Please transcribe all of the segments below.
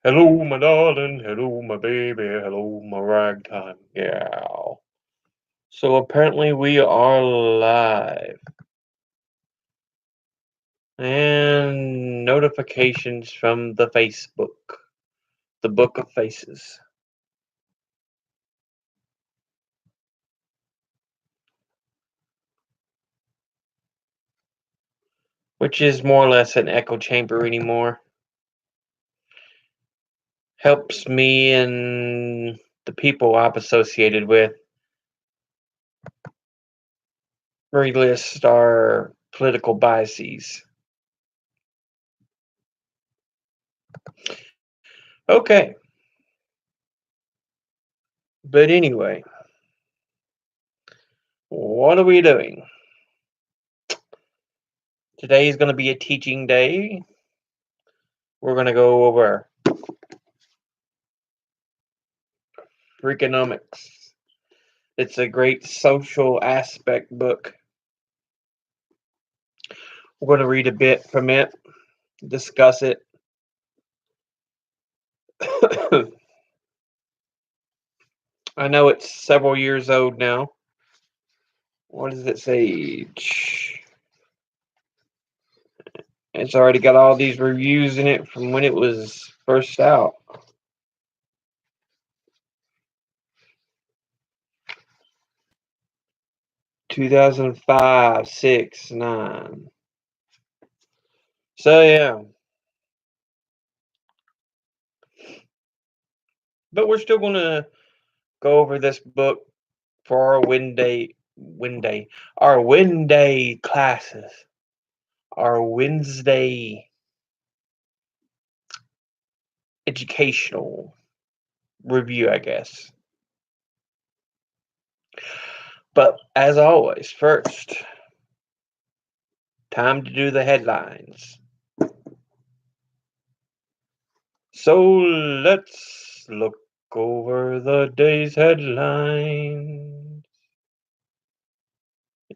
Hello, my darling. Hello, my baby. Hello, my ragtime gal. So apparently we are live. And notifications from the Facebook, the Book of Faces, which is more or less an echo chamber anymore. Helps me and the people I'm associated with relist our political biases. Okay, but anyway, what are we doing? Today is going to be a teaching day. We're going to go over Freakonomics. It's a great social aspect book. We're going to read a bit from it, discuss it. I know it's several years old now. What does it say? It's already got all these reviews in it from when it was first out. 2005, 6, 9. So yeah. But we're still going to go over this book for our our Wednesday classes, our Wednesday educational review, I guess. But as always, first, time to do the headlines. So let's look over the day's headlines.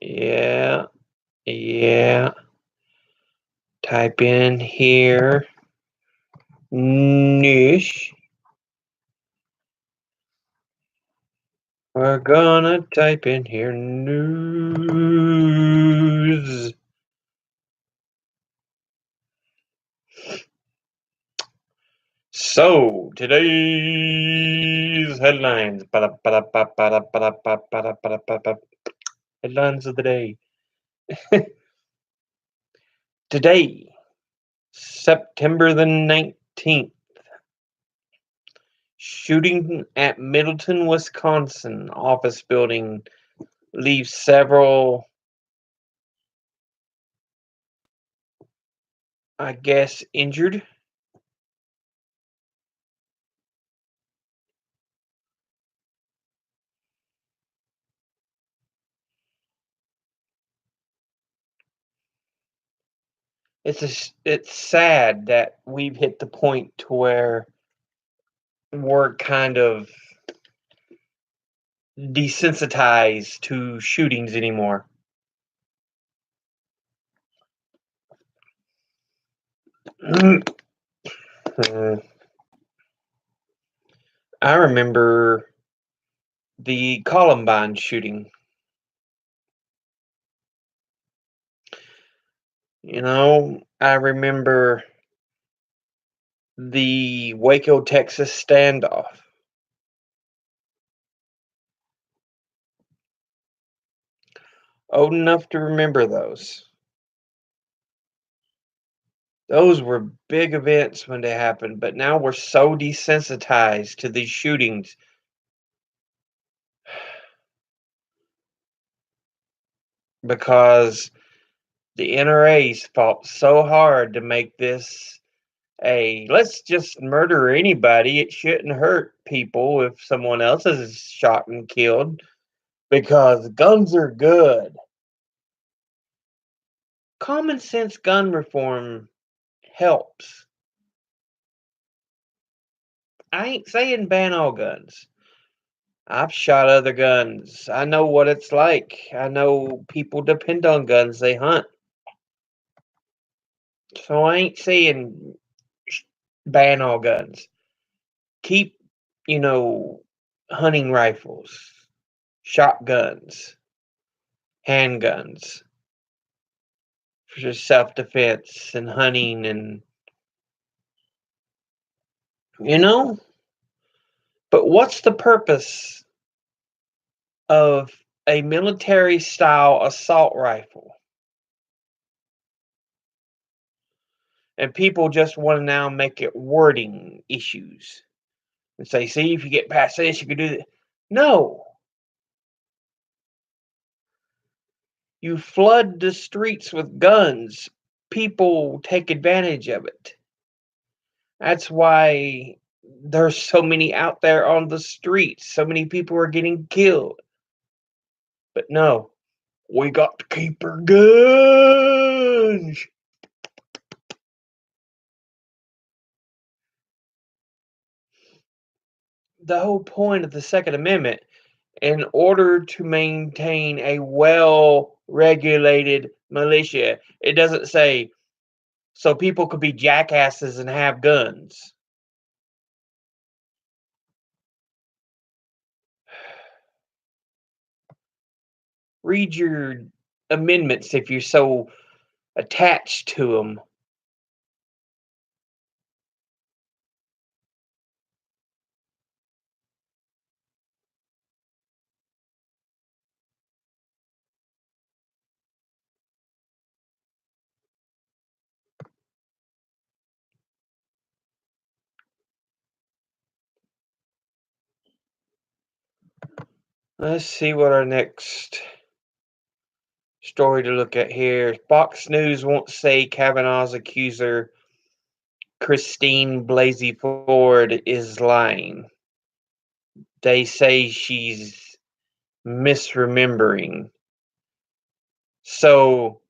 Yeah, yeah. Type in here niche. We're gonna type in here news. So today's headlines. Headlines of the day. Today, September the 19th. Shooting at Middleton, Wisconsin office building leaves several, I guess, injured. It's sad that we've hit the point to where we're kind of desensitized to shootings anymore. I remember the Columbine shooting. I remember the Waco, Texas standoff. Old enough to remember those. Those were big events when they happened, but now we're so desensitized to these shootings. Because the NRA's fought so hard to make this a let's just murder anybody. It shouldn't hurt people if someone else is shot and killed because guns are good. Common sense gun reform helps. I ain't saying ban all guns. I've shot other guns. I know what it's like. I know people depend on guns. They hunt. So I ain't saying ban all guns. Keep, you know, hunting rifles, shotguns, handguns for self-defense and hunting and you know, but what's the purpose of a military style assault rifle? And people just want to now make it wording issues and say, see, if you get past this, you can do that. No, you flood the streets with guns. People take advantage of it. That's why there's so many out there on the streets. So many people are getting killed. But no, we got to keep our guns. The whole point of the Second Amendment, in order to maintain a well regulated militia, it doesn't say so people could be jackasses and have guns. Read your amendments if you're so attached to them. Let's see what our next story to look at here. Fox News won't say Kavanaugh's accuser, Christine Blasey Ford, is lying. They say she's misremembering. So,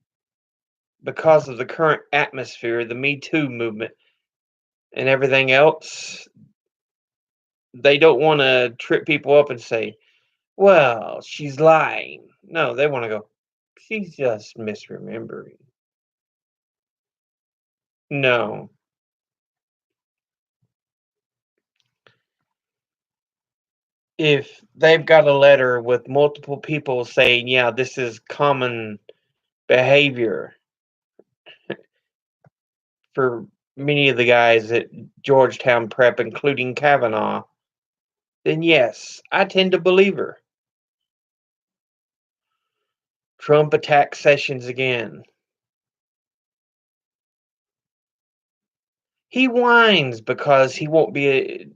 because of the current atmosphere, the Me Too movement, and everything else, they don't want to trip people up and say, well, she's lying. No, they want to go, she's just misremembering. No. If they've got a letter with multiple people saying, yeah, this is common behavior for many of the guys at Georgetown Prep, including Kavanaugh, then yes, I tend to believe her. Trump attacks Sessions again. He whines because he won't be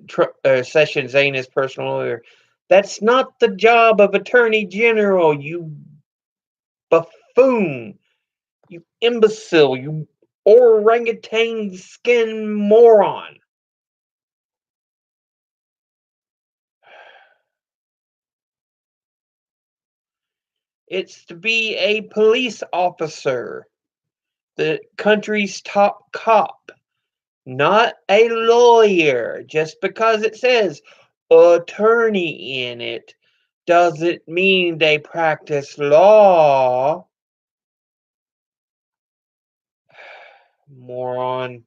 Sessions ain't his personal lawyer. That's not the job of Attorney General, you buffoon, you imbecile, you orangutan skin moron. It's to be a police officer, the country's top cop, not a lawyer. Just because it says attorney in it doesn't mean they practice law. Moron.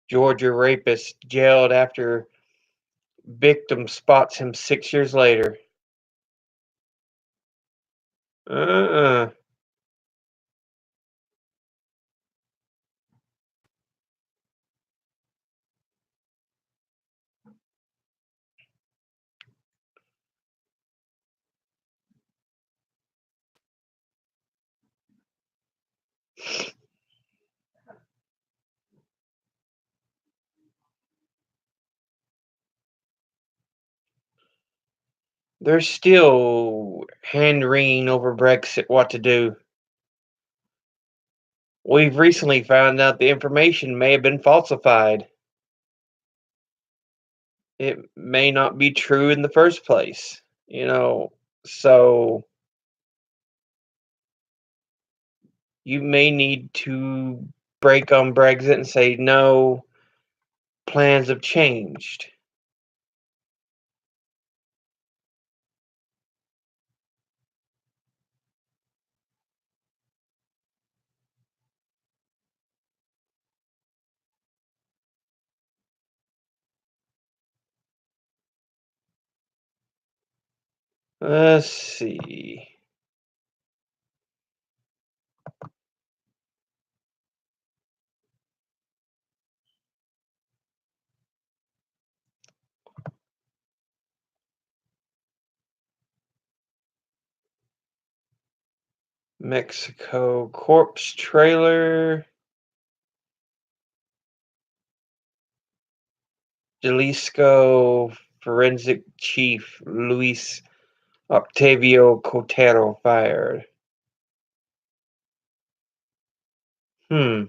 Georgia rapist jailed after victim spots him 6 years later. Uh-uh. They're still hand wringing over Brexit what to do. We've recently found out the information may have been falsified. It may not be true in the first place, so you may need to break on Brexit and say, no, plans have changed. Let's see. Mexico corpse trailer. Jalisco forensic chief Luis Octavio Cotero fired. Hmm.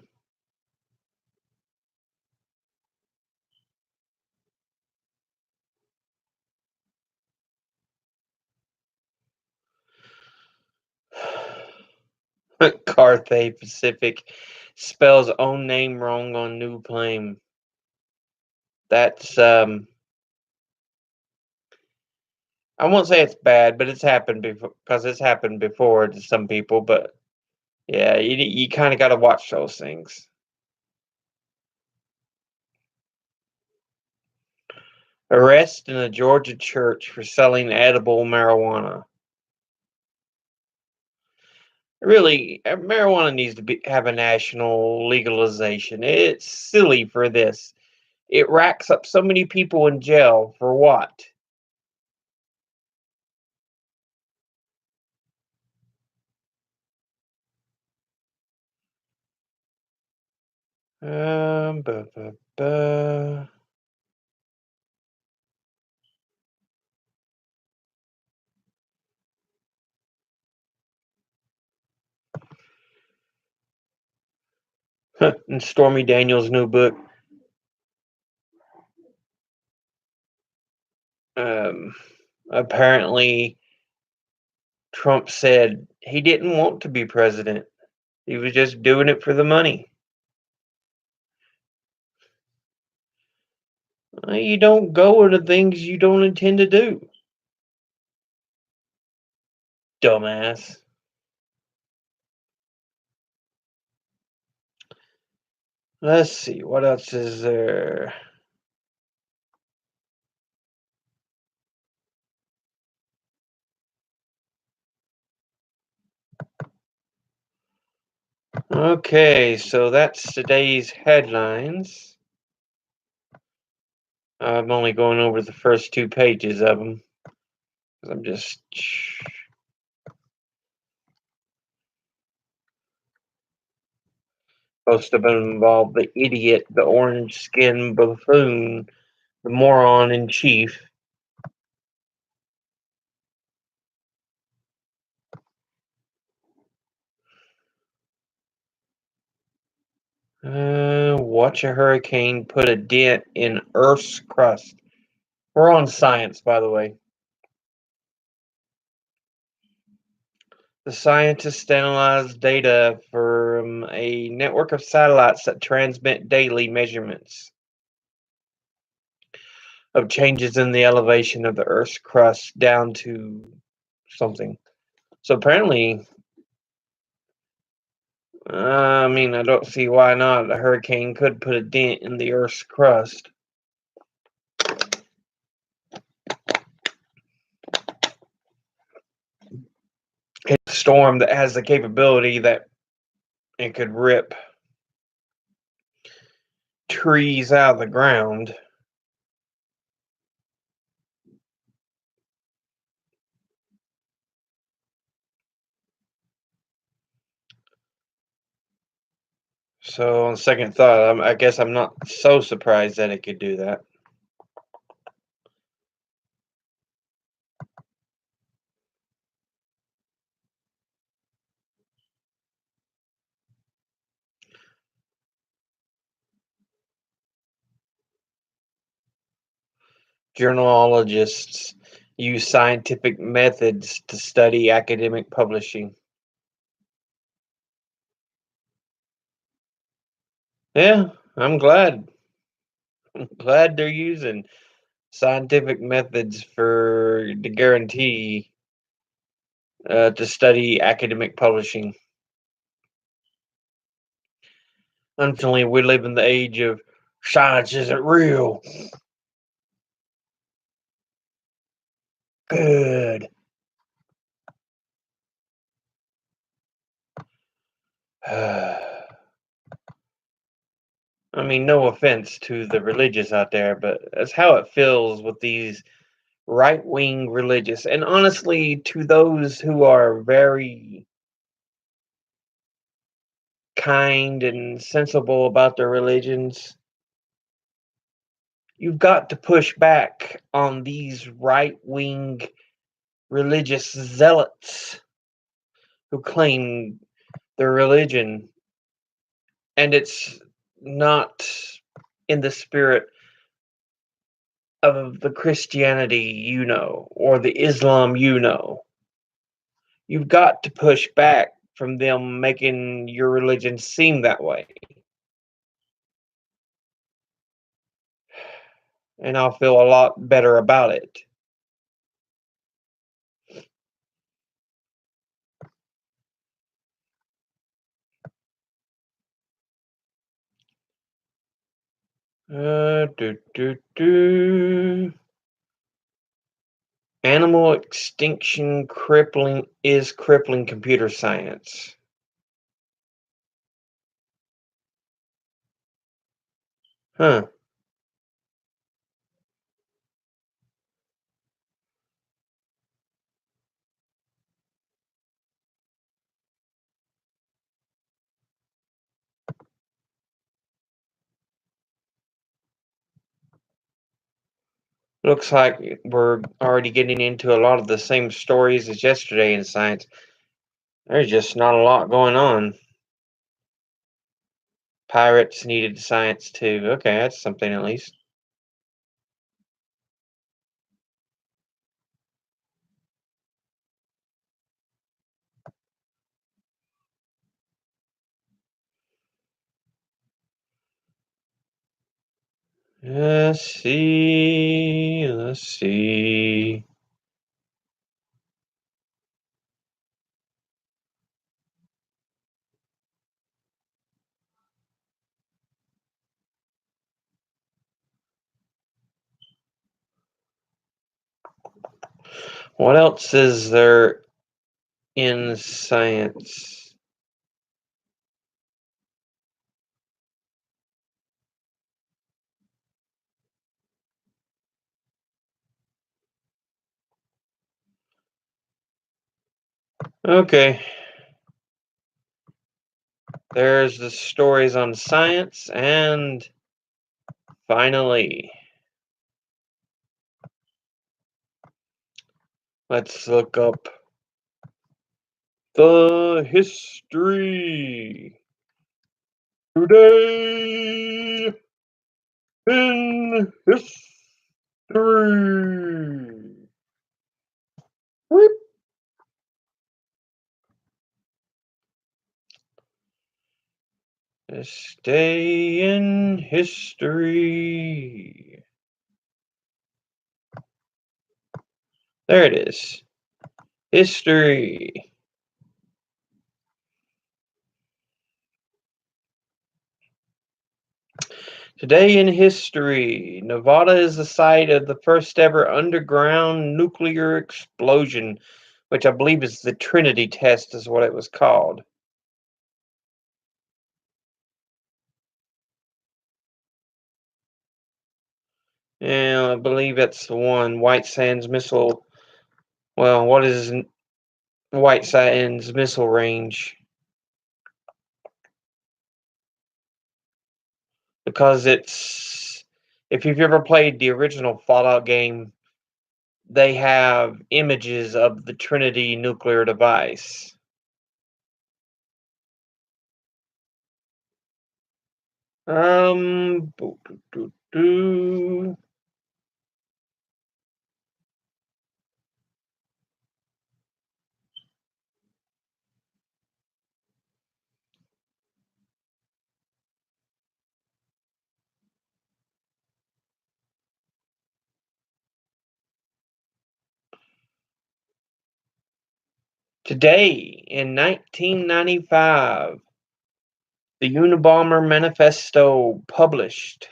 Cathay Pacific spells own name wrong on new plane. That's I won't say it's bad, but it's happened before because it's happened before to some people. But yeah, you kind of got to watch those things. Arrest in a Georgia church for selling edible marijuana. Really, marijuana needs to have a national legalization. It's silly for this. It racks up so many people in jail for what? Ba, ba, ba. And Stormy Daniels' new book. Um, Apparently, Trump said he didn't want to be president. He was just doing it for the money. You don't go into things you don't intend to do, dumbass. Let's see, what else is there? Okay, so that's today's headlines. I'm only going over the first 2 pages of them. I'm just. Most of them involve the idiot, the orange skinned buffoon, the moron in chief. Watch a hurricane put a dent in Earth's crust. We're on science, by the way. The scientists analyzed data from a network of satellites that transmit daily measurements of changes in the elevation of the Earth's crust down to something. So apparently, I mean, I don't see why not. A hurricane could put a dent in the Earth's crust. It's a storm that has the capability that it could rip trees out of the ground. So, on second thought, I guess I'm not so surprised that it could do that. Journalists use scientific methods to study academic publishing. Yeah, I'm glad. I'm glad they're using scientific methods for to guarantee to study academic publishing. Unfortunately, we live in the age of science isn't real. Good. I mean, no offense to the religious out there, but that's how it feels with these right wing religious. And honestly, to those who are very kind and sensible about their religions, you've got to push back on these right wing religious zealots who claim their religion, and it's not in the spirit of the Christianity or the Islam You've got to push back from them making your religion seem that way, and I'll feel a lot better about it. Do, do, do. Animal extinction crippling computer science. Huh. Looks like we're already getting into a lot of the same stories as yesterday in science. There's just not a lot going on. Pirates needed science too. Okay, that's something at least. Let's see. Let's see. What else is there in science? Okay. There's the stories on science, and finally, let's look up the history. Today in history. Whoop. This day in history. There it is. History. Today in history, Nevada is the site of the first ever underground nuclear explosion, which I believe is the Trinity test, is what it was called. And I believe that's the one, White Sands Missile. Well, what is White Sands Missile Range? Because if you've ever played the original Fallout game, they have images of the Trinity nuclear device. Boo, doo, doo, doo. Today in 1995, the Unabomber Manifesto published.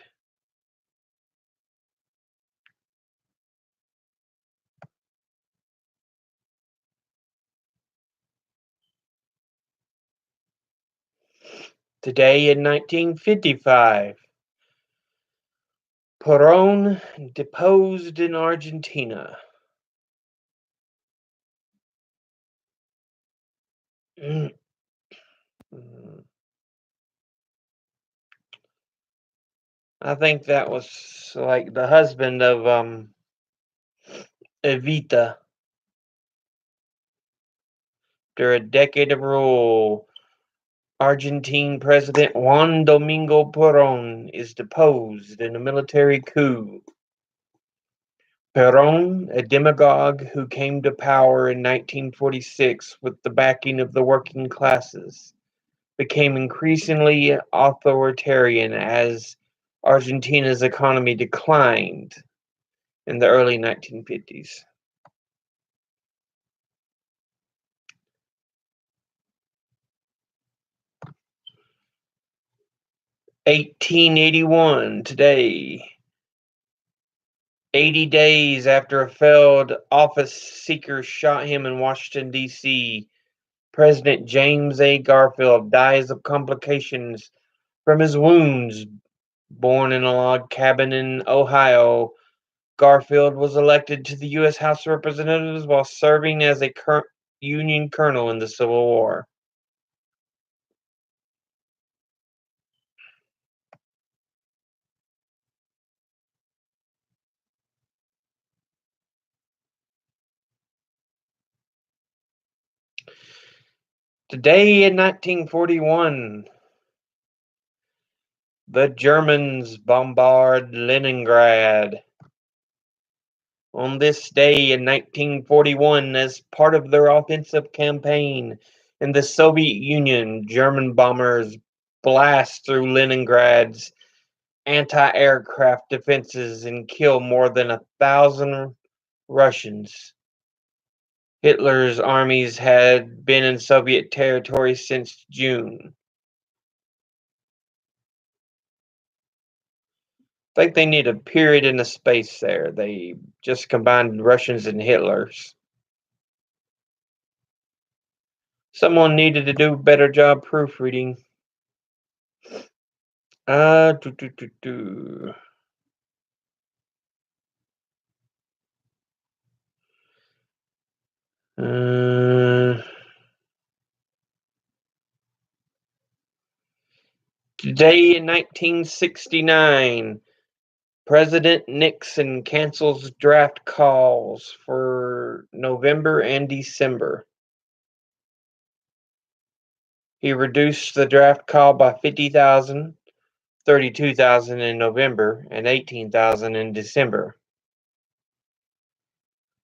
Today in 1955, Perón deposed in Argentina. Mm, mm. I think that was like the husband of Evita. After a decade of rule, Argentine President Juan Domingo Perón is deposed in a military coup. Perón, a demagogue who came to power in 1946 with the backing of the working classes, became increasingly authoritarian as Argentina's economy declined in the early 1950s. 1881, today, 80 days after a failed office seeker shot him in Washington, D.C., President James A. Garfield dies of complications from his wounds. Born in a log cabin in Ohio, Garfield was elected to the U.S. House of Representatives while serving as a Union colonel in the Civil War. Today in 1941, the Germans bombard Leningrad. On this day in 1941, as part of their offensive campaign in the Soviet Union, German bombers blast through Leningrad's anti-aircraft defenses and kill more than 1,000 Russians. Hitler's armies had been in Soviet territory since June. I think they need a period and a space there. They just combined Russians and Hitlers. Someone needed to do a better job proofreading. Uh, do, do, do, do. Uh, Today in 1969, President Nixon cancels draft calls for November and December. He reduced the draft call by 50,000, 32,000 in November, and 18,000 in December.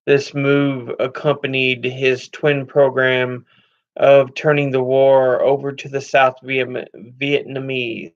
This move accompanied his twin program of turning the war over to the South Vietnamese.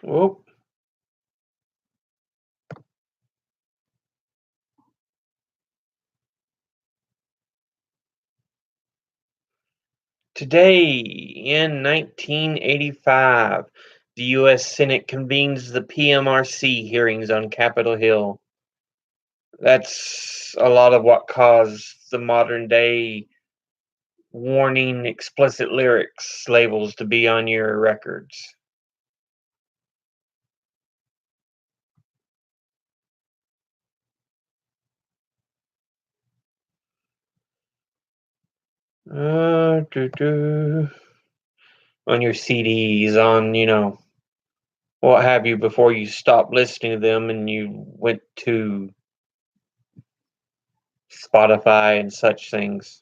Whoop. Today, in 1985, the U.S. Senate convenes the PMRC hearings on Capitol Hill. That's a lot of what caused the modern day warning explicit lyrics labels to be on your records. On your CDs, on, what have you, before you stopped listening to them and you went to Spotify and such things.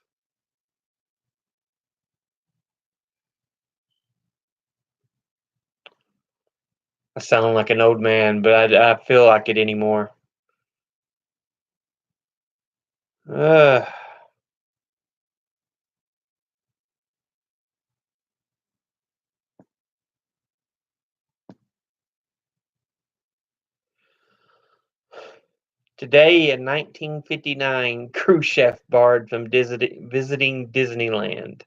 I sound like an old man, but I feel like it anymore. Uh, Today in 1959, Khrushchev barred from visiting Disneyland.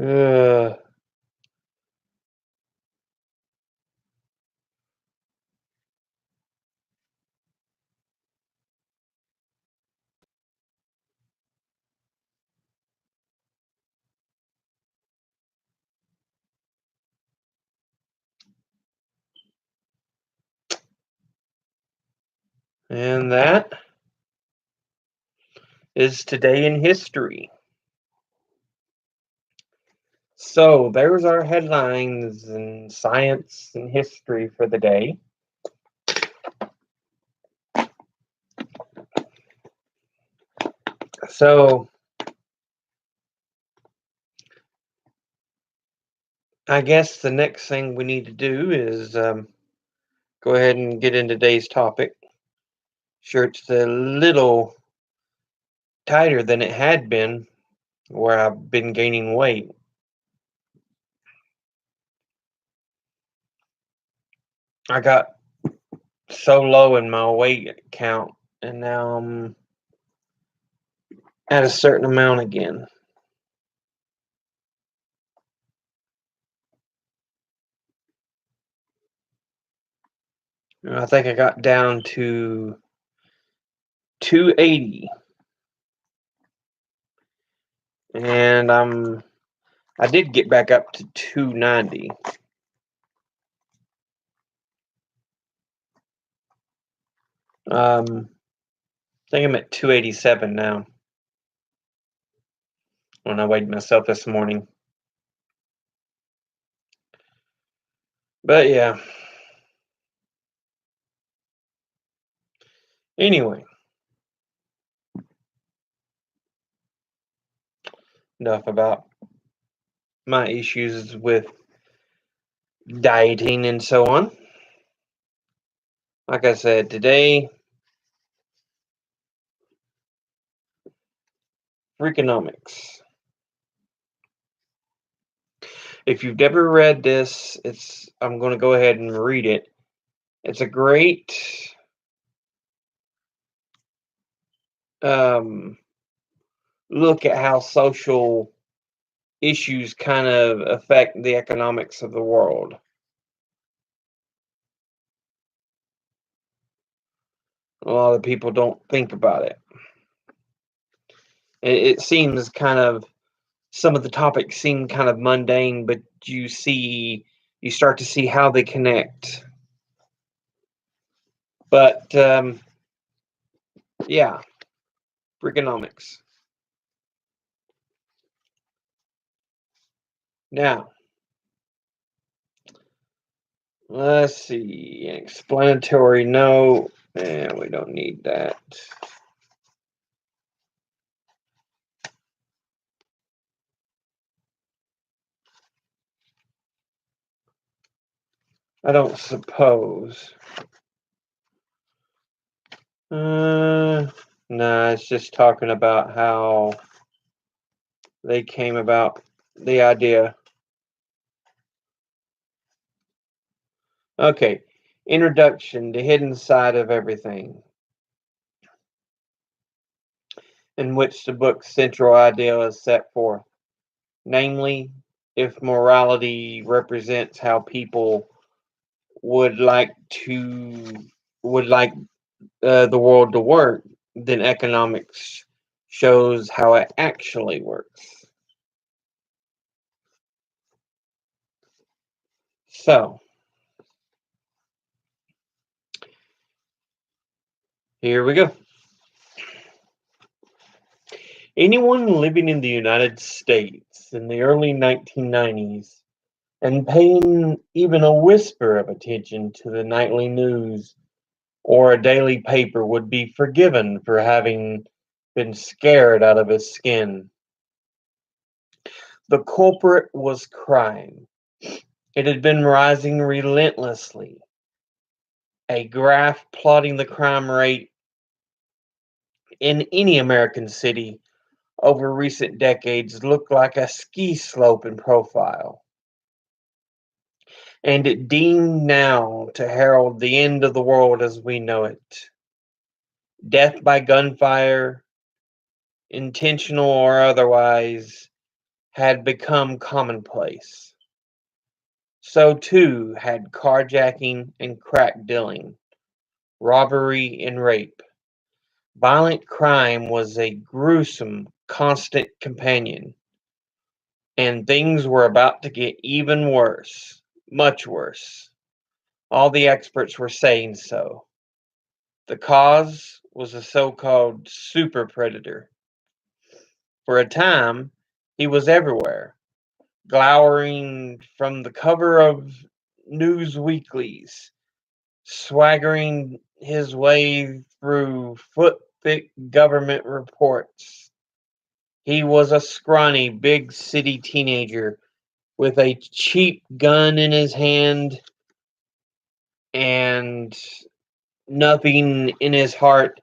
Ugh. And that is today in history. So there's our headlines in science and history for the day. So I guess the next thing we need to do is go ahead and get into today's topic. Sure, it's a little tighter than it had been where I've been gaining weight. I got so low in my weight count, and now I'm at a certain amount again. And I think I got down to 280, and I did get back up to 290. I think I'm at 287 now when I weighed myself this morning. But yeah. Anyway, enough about my issues with dieting and so on. Like I said, today, Freakonomics. If you've never read this, I'm going to go ahead and read it. It's a great look at how social issues kind of affect the economics of the world. A lot of people don't think about it. It seems kind of, some of the topics seem kind of mundane, but you start to see how they connect. But yeah, Freakonomics. Now, let's see. Explanatory note. We don't need that. I don't suppose. No, it's just talking about how they came about the idea. Okay, introduction, the hidden side of everything, in which the book's central idea is set forth. Namely, if morality represents how people would like the world to work, then economics shows how it actually works. So, here we go. Anyone living in the United States in the early 1990s and paying even a whisper of attention to the nightly news or a daily paper would be forgiven for having been scared out of his skin. The culprit was crime. It had been rising relentlessly, a graph plotting the crime rate in any American city over recent decades look like a ski slope in profile, and it deemed now to herald the end of the world as we know it. Death by gunfire, intentional or otherwise, had become commonplace. So too had carjacking and crack dealing, robbery and rape. Violent crime was a gruesome, constant companion, and things were about to get even worse, much worse. All the experts were saying so. The cause was a so called super predator. For a time, he was everywhere, glowering from the cover of news weeklies, swaggering his way through foot thick government reports. He was a scrawny, big city teenager with a cheap gun in his hand and nothing in his heart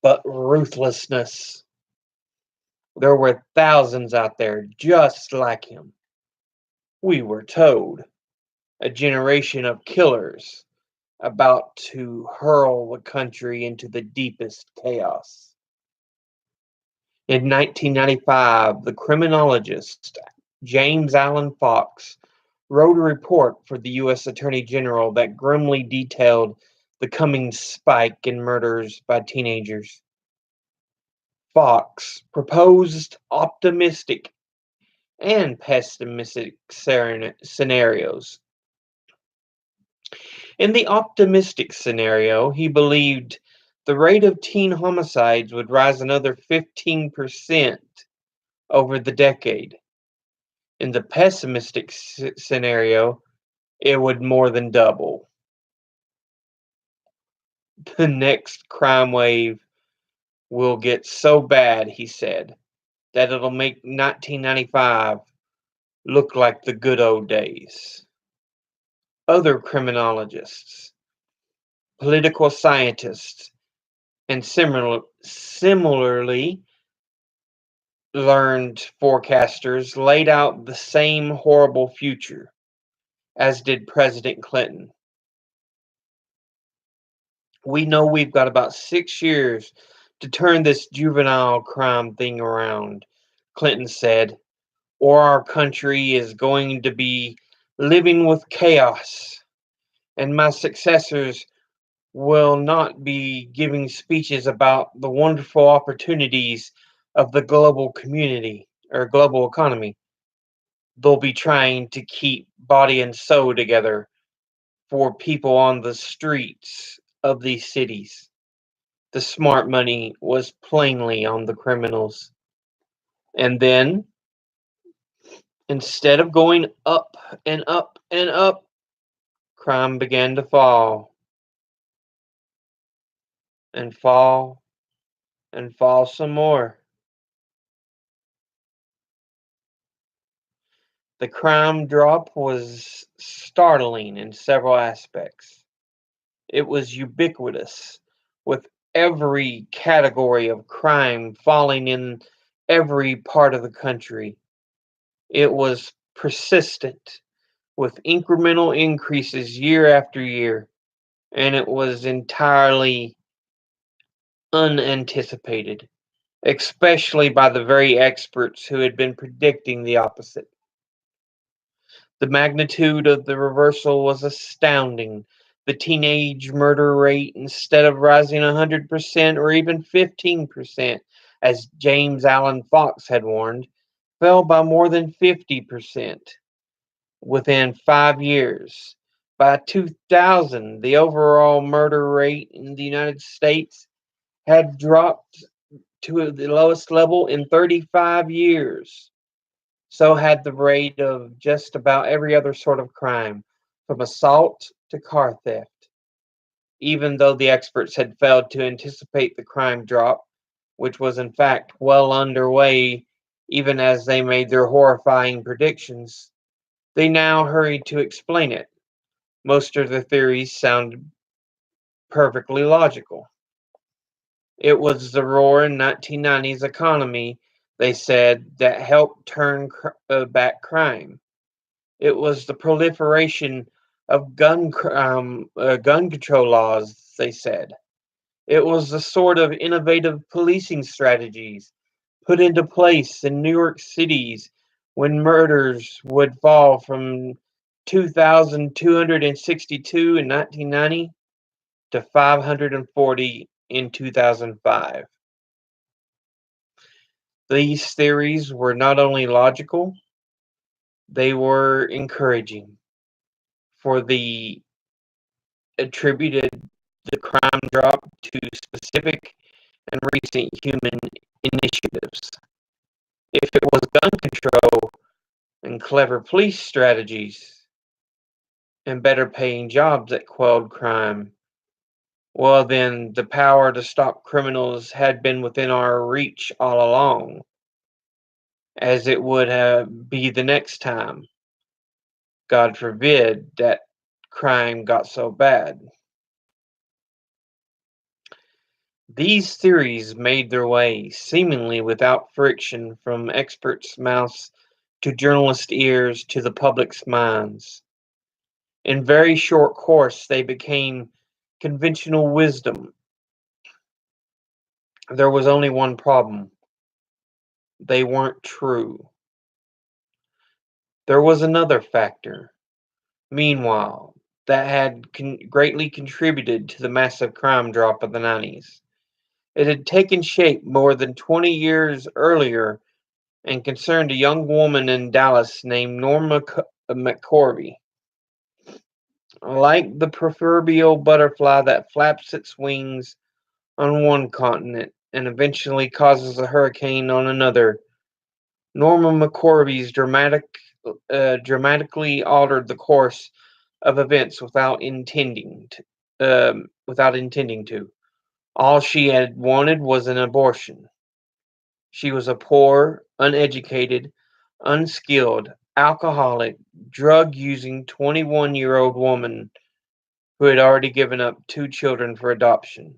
but ruthlessness. There were thousands out there just like him. We were told, a generation of killers about to hurl the country into the deepest chaos. In 1995, the criminologist James Allen Fox wrote a report for the U.S. Attorney General that grimly detailed the coming spike in murders by teenagers. Fox proposed optimistic and pessimistic scenarios. In the optimistic scenario, he believed the rate of teen homicides would rise another 15% over the decade. In the pessimistic scenario, it would more than double. The next crime wave will get so bad, he said, that it'll make 1995 look like the good old days. Other criminologists, political scientists, and similarly learned forecasters laid out the same horrible future, as did President Clinton. We know we've got about 6 years to turn this juvenile crime thing around, Clinton said, or our country is going to be living with chaos, and my successors will not be giving speeches about the wonderful opportunities of the global community or global economy. They'll be trying to keep body and soul together for people on the streets of these cities. The smart money was plainly on the criminals. And then, instead of going up and up and up, crime began to fall and fall and fall some more. The crime drop was startling in several aspects. It was ubiquitous, with every category of crime falling in every part of the country. It was persistent, with incremental increases year after year, and it was entirely unanticipated, especially by the very experts who had been predicting the opposite. The magnitude of the reversal was astounding. The teenage murder rate, instead of rising 100% or even 15%, as James Allen Fox had warned, fell by more than 50% within 5 years. By 2000, the overall murder rate in the United States had dropped to the lowest level in 35 years. So had the rate of just about every other sort of crime, from assault to car theft. Even though the experts had failed to anticipate the crime drop, which was in fact well underway even as they made their horrifying predictions, they now hurried to explain it. Most of the theories sounded perfectly logical. It was the roaring 1990s economy, they said, that helped turn back crime. It was the proliferation of gun control laws, they said. It was the sort of innovative policing strategies put into place in New York City's when murders would fall from 2,262 in 1990 to 540 in 2005. These theories were not only logical, they were encouraging for the attributed the crime drop to specific and recent human initiatives. If it was gun control and clever police strategies and better paying jobs that quelled crime, well, then the power to stop criminals had been within our reach all along, as it would be the next time, God forbid, that crime got so bad. These theories made their way, seemingly without friction, from experts' mouths to journalists' ears to the public's minds. In very short course, they became conventional wisdom. There was only one problem: they weren't true. There was another factor, meanwhile, that had greatly contributed to the massive crime drop of the 90s. It had taken shape more than 20 years earlier and concerned a young woman in Dallas named Norma McCorvey. Like the proverbial butterfly that flaps its wings on one continent and eventually causes a hurricane on another, Norma McCorvey's dramatically altered the course of events without intending to. All she had wanted was an abortion. She was a poor, uneducated, unskilled, alcoholic, drug-using 21-year-old woman who had already given up two children for adoption,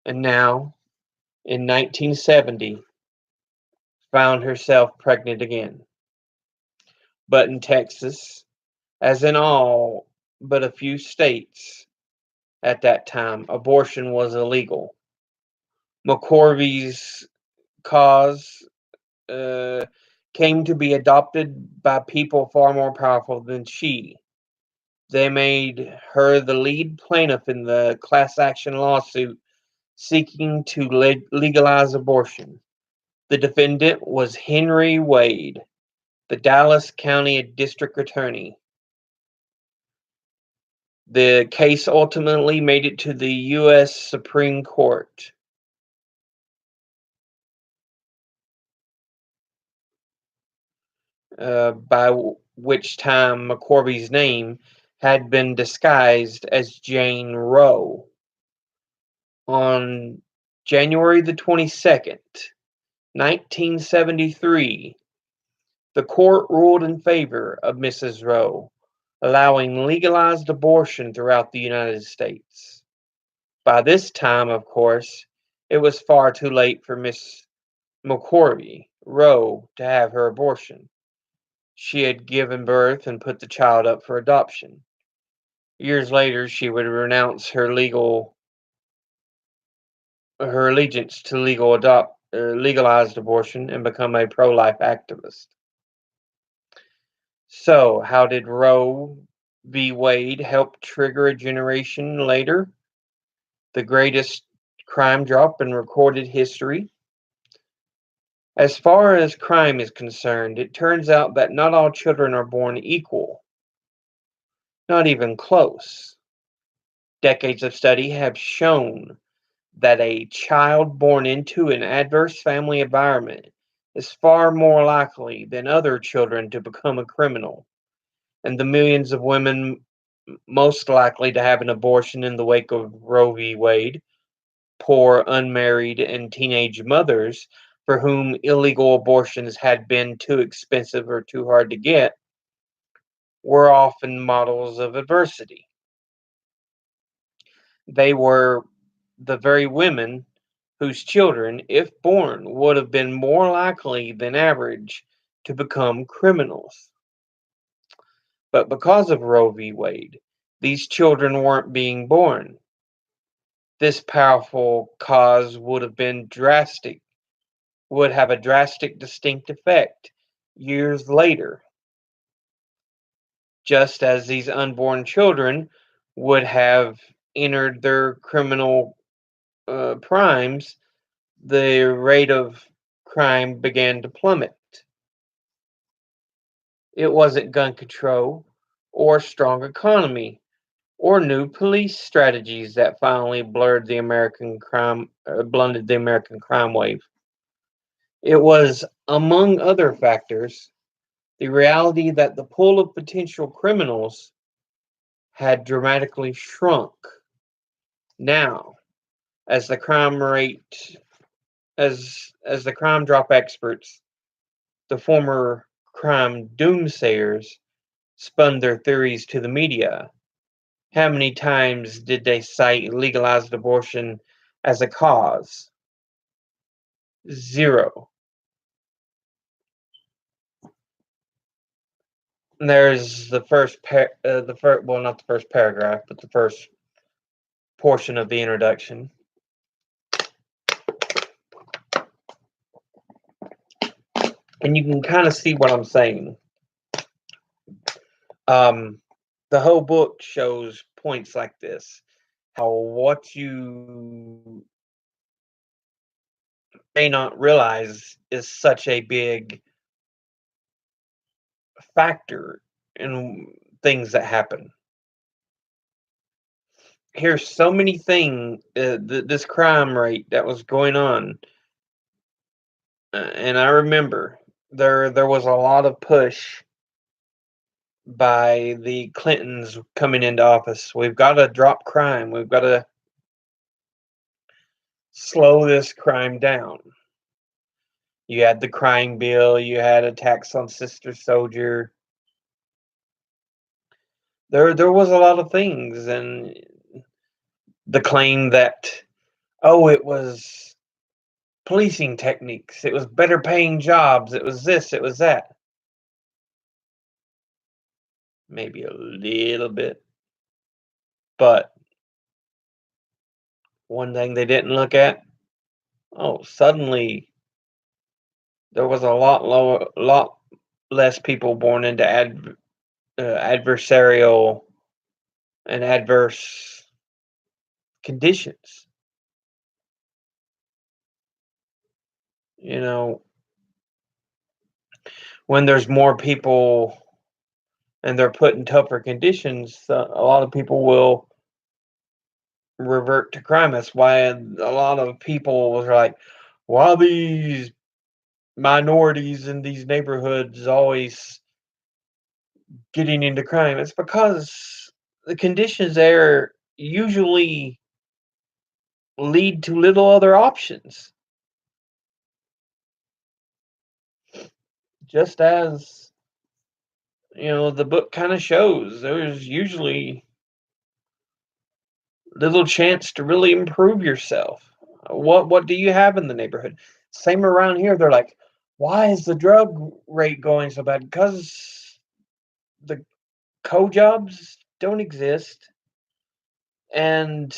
and now, in 1970, found herself pregnant again. But in Texas, as in all but a few states at that time, abortion was illegal. McCorvey's cause uh, came to be adopted by people far more powerful than she. They made her the lead plaintiff in the class action lawsuit seeking to legalize abortion. The defendant was Henry Wade, the Dallas County District Attorney. The case ultimately made it to the U.S. Supreme Court. By which time McCorvey's name had been disguised as Jane Roe. On January the 22nd, 1973, the court ruled in favor of Mrs. Roe, allowing legalized abortion throughout the United States. By this time, of course, it was far too late for Miss McCorvey Roe to have her abortion. She had given birth and put the child up for adoption. Years later, she would renounce her allegiance to legalized abortion and become a pro-life activist. So, how did Roe v. Wade help trigger a generation later the greatest crime drop in recorded history? As far as crime is concerned, it turns out that not all children are born equal, not even close. Decades of study have shown that a child born into an adverse family environment is far more likely than other children to become a criminal, and the millions of women most likely to have an abortion in the wake of Roe v. Wade, poor, unmarried, and teenage mothers for whom illegal abortions had been too expensive or too hard to get, were often models of adversity. They were the very women whose children, if born, would have been more likely than average to become criminals. But because of Roe v. Wade, these children weren't being born. This powerful cause would have a drastic, distinct effect years later, just as these unborn children would have entered their criminal primes. The rate of crime began to plummet. It wasn't gun control or strong economy or new police strategies that finally blunted the American crime wave. It was, among other factors, the reality that the pool of potential criminals had dramatically shrunk. Now, as the crime rate as the crime drop experts, the former crime doomsayers, spun their theories to the media, how many times did they cite legalized abortion as a cause? Zero. And there's well, not the first paragraph, but the first portion of the introduction. And you can kind of see what I'm saying. The whole book shows points like this. How what you may not realize is such a big factor in things that happen. Here's so many things, this crime rate that was going on, and I remember there was a lot of push by the Clintons coming into office. We've got to drop crime. We've got to slow this crime down. You had the crime bill. You had a tax on Sister Soldier. There was a lot of things, and the claim that, oh, it was policing techniques, it was better paying jobs, it was this, it was that. Maybe a little bit, but one thing they didn't look at, oh, suddenly there was a lot less people born into adversarial and adverse conditions. You know, when there's more people and they're put in tougher conditions, a lot of people will revert to crime. That's why a lot of people was like, why these minorities in these neighborhoods always getting into crime? It's because the conditions there usually lead to little other options. Just as, the book kind of shows, there's usually little chance to really improve yourself. What do you have in the neighborhood? Same around here. They're like, why is the drug rate going so bad? Because the co-jobs don't exist, and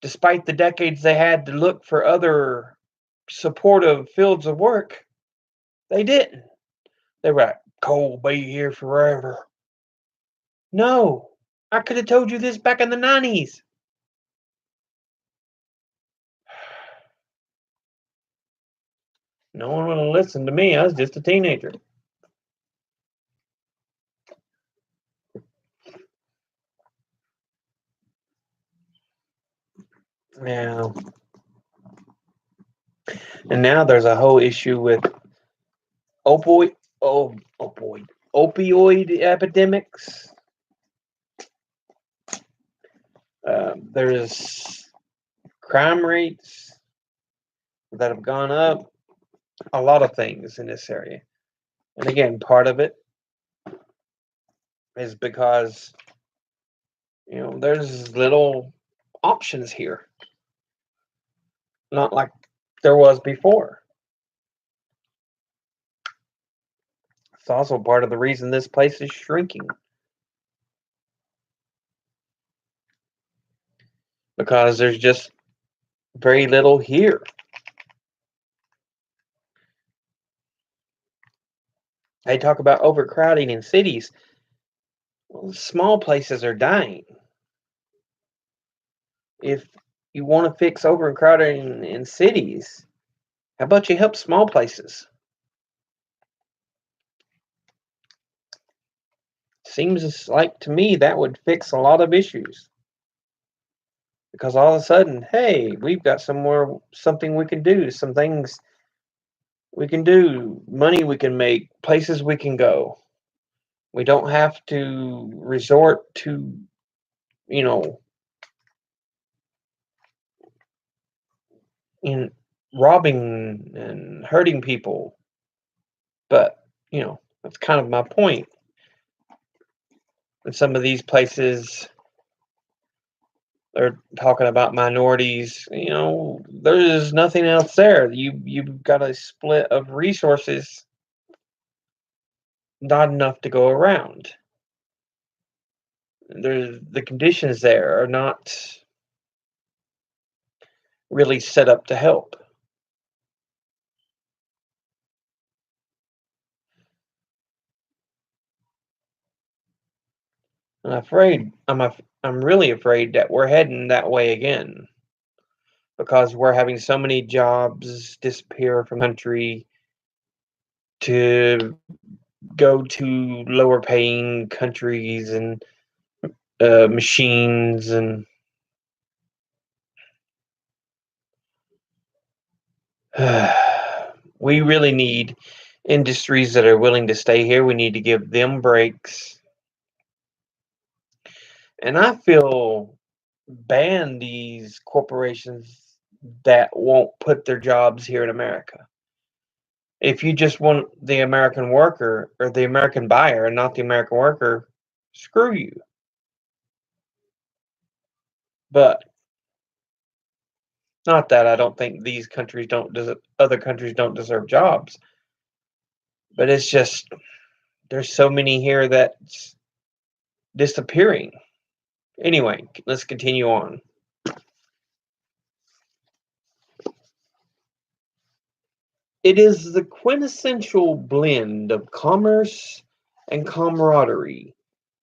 despite the decades they had to look for other supportive fields of work, they didn't. They were like, coal be here forever. No, I could have told you this back in the 90s. No one would have listened to me. I was just a teenager. Now, and now there's a whole issue with opioid, opioid epidemics. There's crime rates that have gone up. A lot of things in this area, and again, part of it is because there's little options here. not like there was before. It's also part of the reason this place is shrinking because there's just very little here. They talk about overcrowding in cities. Well, small places are dying. If you want to fix overcrowding in cities, how about you help small places? Seems like to me that would fix a lot of issues. Because all of a sudden, hey, we've got something we can do, some things we can do, money we can make, places we can go. We don't have to resort to, you know, in robbing and hurting people. But, that's kind of my point. In some of these places, they're talking about minorities. There's nothing else there. You've got a split of resources, not enough to go around. The conditions there are not really set up to help. And I'm really afraid that we're heading that way again because we're having so many jobs disappear from the country to go to lower paying countries and machines, and we really need industries that are willing to stay here. We need to give them breaks. And I feel ban these corporations that won't put their jobs here in America. If you just want the American worker or the American buyer and not the American worker, screw you. But not that I don't think these countries other countries don't deserve jobs, but it's just there's so many here that's disappearing. Anyway, let's continue on. It is the quintessential blend of commerce and camaraderie.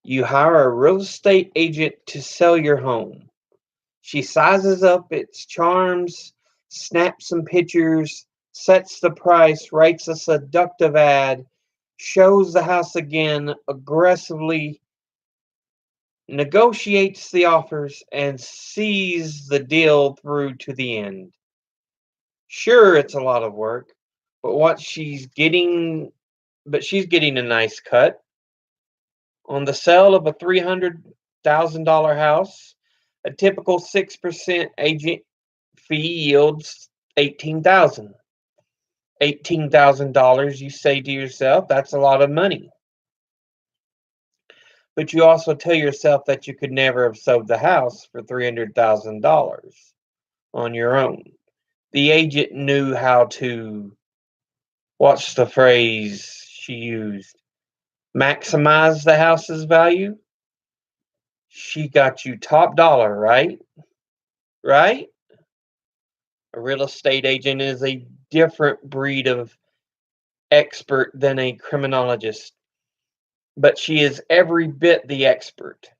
You hire a real estate agent to sell your home. She sizes up its charms, snaps some pictures, sets the price, writes a seductive ad, shows the house again aggressively, negotiates the offers, and sees the deal through to the end. Sure, it's a lot of work, but she's getting a nice cut. On the sale of a $300,000 house, a typical 6% agent fee yields 18,000. $18,000, you say to yourself, that's a lot of money. But you also tell yourself that you could never have sold the house for $300,000 on your own. The agent knew how to, what's the phrase she used? Maximize the house's value. She got you top dollar, right? Right? A real estate agent is a different breed of expert than a criminologist, but she is every bit the expert.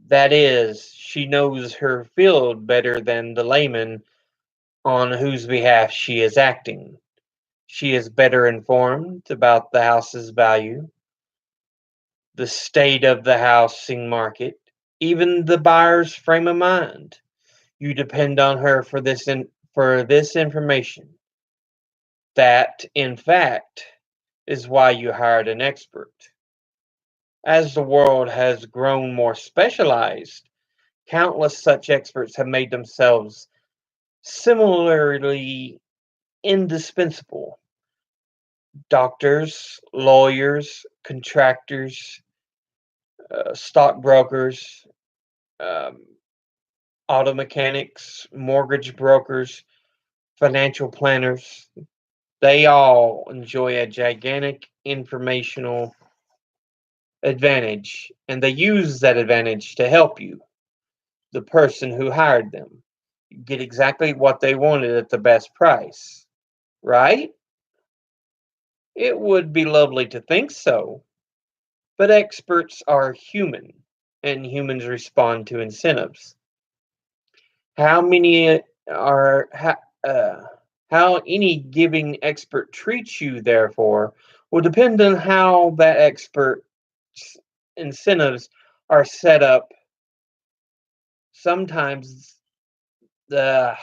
That is, she knows her field better than the layman on whose behalf she is acting. She is better informed about the house's value, the state of the housing market, even the buyer's frame of mind. You depend on her for this information. That, in fact, is why you hired an expert. As the world has grown more specialized, countless such experts have made themselves similarly indispensable. Doctors, lawyers, contractors, stockbrokers, um, auto mechanics, mortgage brokers, financial planners, they all enjoy a gigantic informational advantage, and they use that advantage to help you, the person who hired them, get exactly what they wanted at the best price, right? It would be lovely to think so, but experts are human, and humans respond to incentives. How many are uh, how any giving expert treats you, therefore, will depend on how that expert's incentives are set up. Sometimes the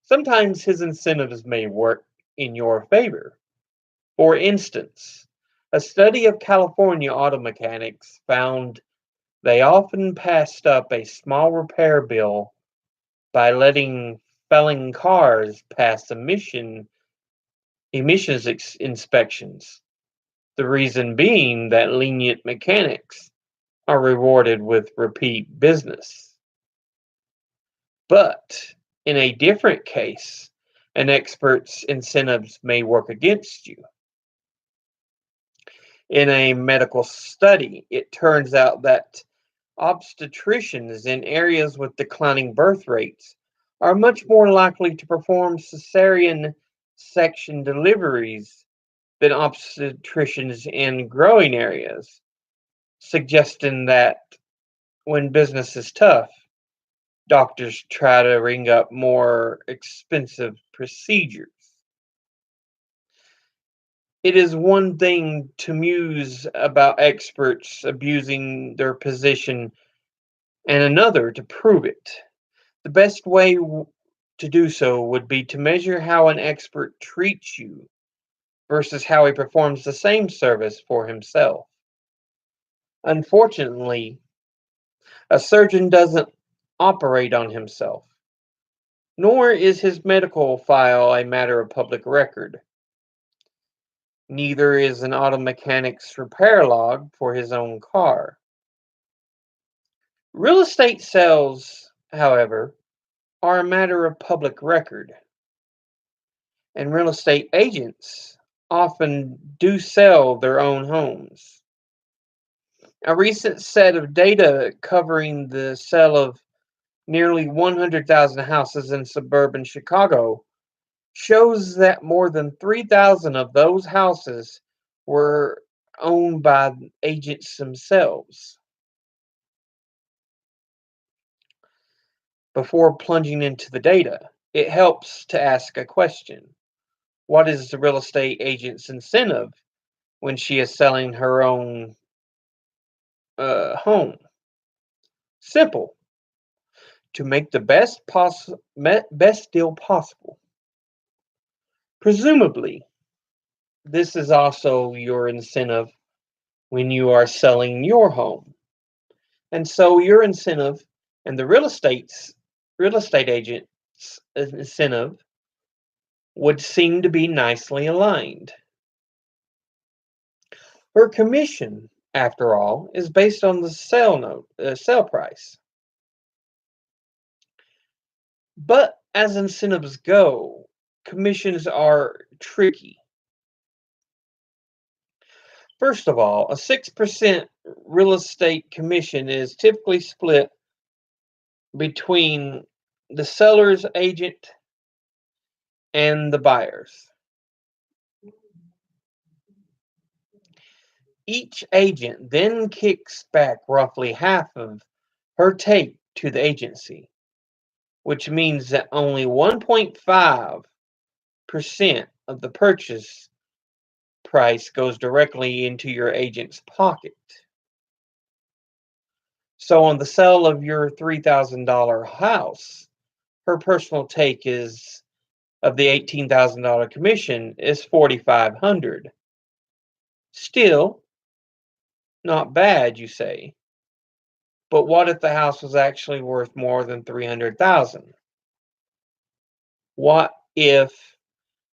sometimes his incentives may work in your favor. For instance, a study of California auto mechanics found they often passed up a small repair bill by letting failing cars pass emissions inspections. The reason being that lenient mechanics are rewarded with repeat business. But in a different case, an expert's incentives may work against you. In a medical study, it turns out that obstetricians in areas with declining birth rates are much more likely to perform cesarean section deliveries than obstetricians in growing areas, suggesting that when business is tough, doctors try to ring up more expensive procedures. It is one thing to muse about experts abusing their position and another to prove it. The best way to do so would be to measure how an expert treats you versus how he performs the same service for himself. Unfortunately, a surgeon doesn't operate on himself, nor is his medical file a matter of public record. Neither is an auto mechanic's repair log for his own car. Real estate sales, however, are a matter of public record, and real estate agents often do sell their own homes. A recent set of data covering the sale of nearly 100,000 houses in suburban Chicago shows that more than 3,000 of those houses were owned by agents themselves. Before plunging into the data, it helps to ask a question. What is the real estate agent's incentive when she is selling her own home? Simple: to make the best deal possible. Presumably, this is also your incentive when you are selling your home. And so your incentive and the real estate agent's incentive would seem to be nicely aligned. Her commission, after all, is based on the sale price. But as incentives go, commissions are tricky. First of all, a 6% real estate commission is typically split between the seller's agent and the buyers. Each agent then kicks back roughly half of her take to the agency, which means that only 1.5% of the purchase price goes directly into your agent's pocket. So on the sale of your $3,000 house, her personal take is of the $18,000 commission is $4,500. Still not bad, you say. But what if the house was actually worth more than 300,000? What if,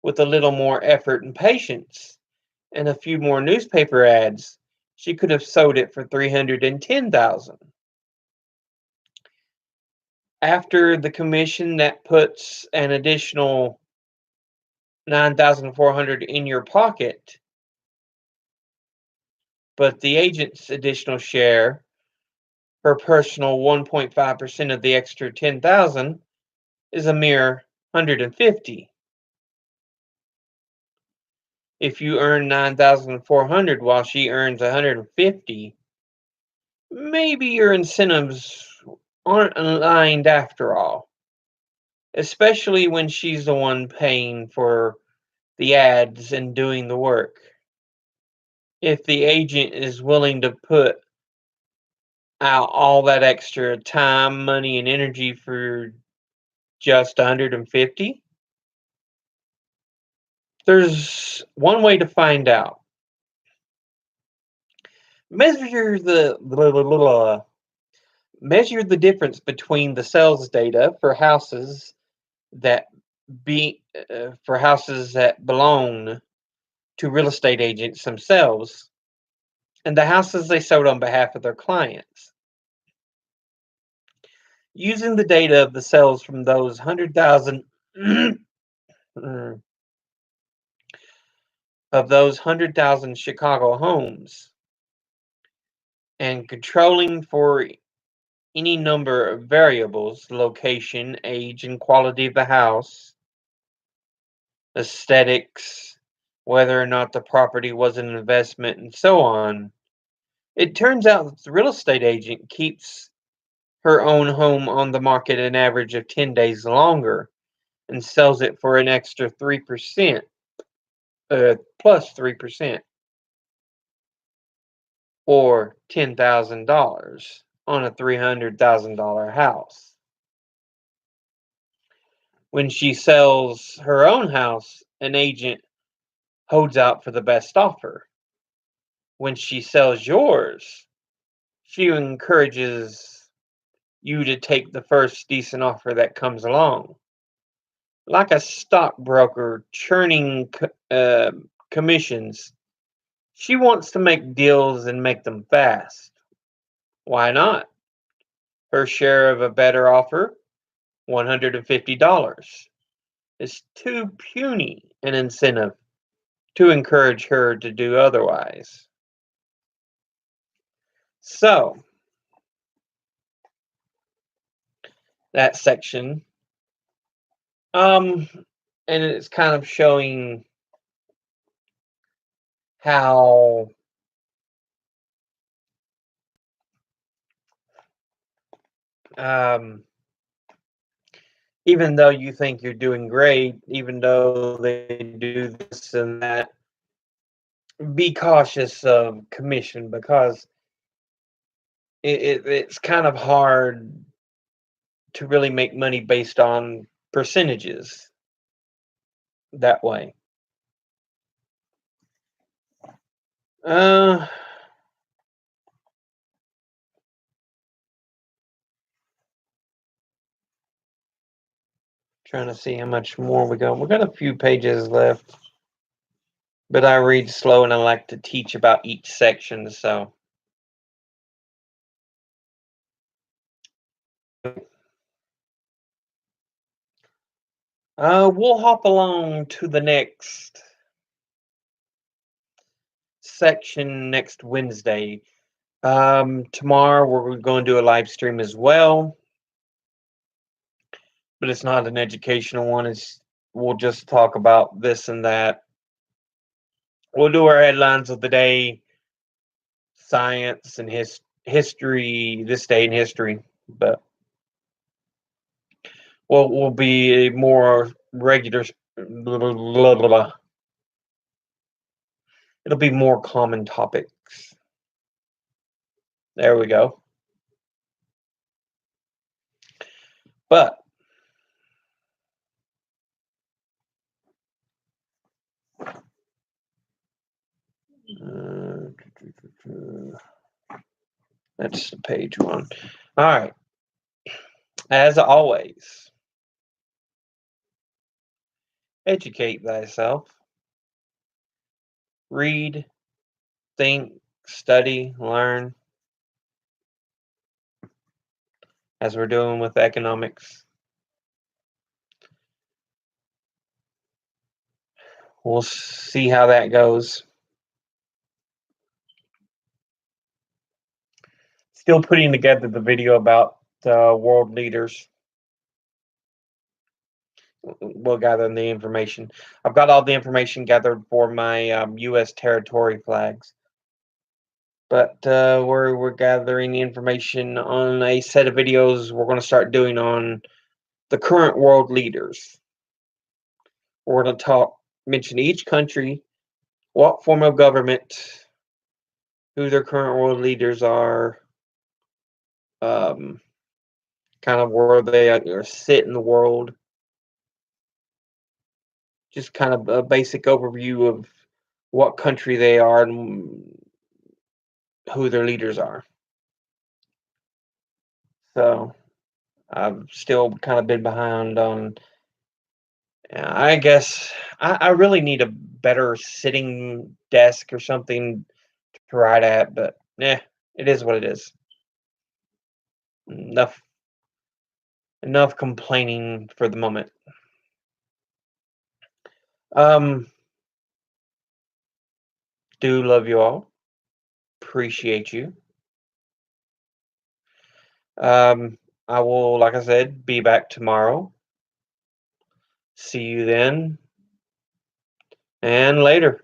with a little more effort and patience and a few more newspaper ads, she could have sold it for 310,000? After the commission, that puts an additional $9,400 in your pocket, but the agent's additional share, her personal 1.5% of the extra 10,000, is a mere 150. If you earn 9,400 while she earns 150, maybe your incentives aren't aligned after all, especially when she's the one paying for the ads and doing the work. If the agent is willing to put out all that extra time, money, and energy for just 150, there's one way to find out. Measure the measure the difference between the sales data that for houses that belong to real estate agents themselves and the houses they sold on behalf of their clients. Using the data of the sales from those 100,000 of those 100,000 Chicago homes and controlling for any number of variables, location, age, and quality of the house, aesthetics, whether or not the property was an investment, and so on. It turns out that the real estate agent keeps her own home on the market an average of 10 days longer and sells it for an extra 3%, plus 3%, or $10,000 on a $300,000 house. When she sells her own house, an agent holds out for the best offer. When she sells yours, she encourages you to take the first decent offer that comes along. Like a stockbroker churning commissions, she wants to make deals and make them fast. Why not? Her share of a better offer, $150, is too puny an incentive to encourage her to do otherwise. So, that section, and it's kind of showing how even though you think you're doing great, even though they do this and that, be cautious of commission because it's kind of hard to really make money based on percentages that way. Uh, Trying to see how much more we got. We got a few pages left, but I read slow and I like to teach about each section, so. We'll hop along to the next section next Wednesday. Tomorrow we're going to do a live stream as well, but it's not an educational one. We'll just talk about this and that. We'll do our headlines of the day, science and history, this day in history, but we'll be a more regular. Blah, blah, blah, blah. It'll be more common topics. There we go. But that's the page one. All right. As always, educate thyself. Read, think, study, learn, as we're doing with economics. we'll see how that goes. Still putting together the video about world leaders. We'll gather the information. I've got all the information gathered for my U.S. territory flags, but we're gathering the information on a set of videos we're going to start doing on the current world leaders. We're going to mention each country, what form of government, who their current world leaders are, um, kind of where they sit in the world. Just kind of a basic overview of what country they are and who their leaders are. So I've still kind of been behind on. I guess I really need a better sitting desk or something to write at, but it is what it is. Enough, enough complaining for the moment. Um, do love you all. Appreciate you. I will, like I said, be back tomorrow. See you then and later.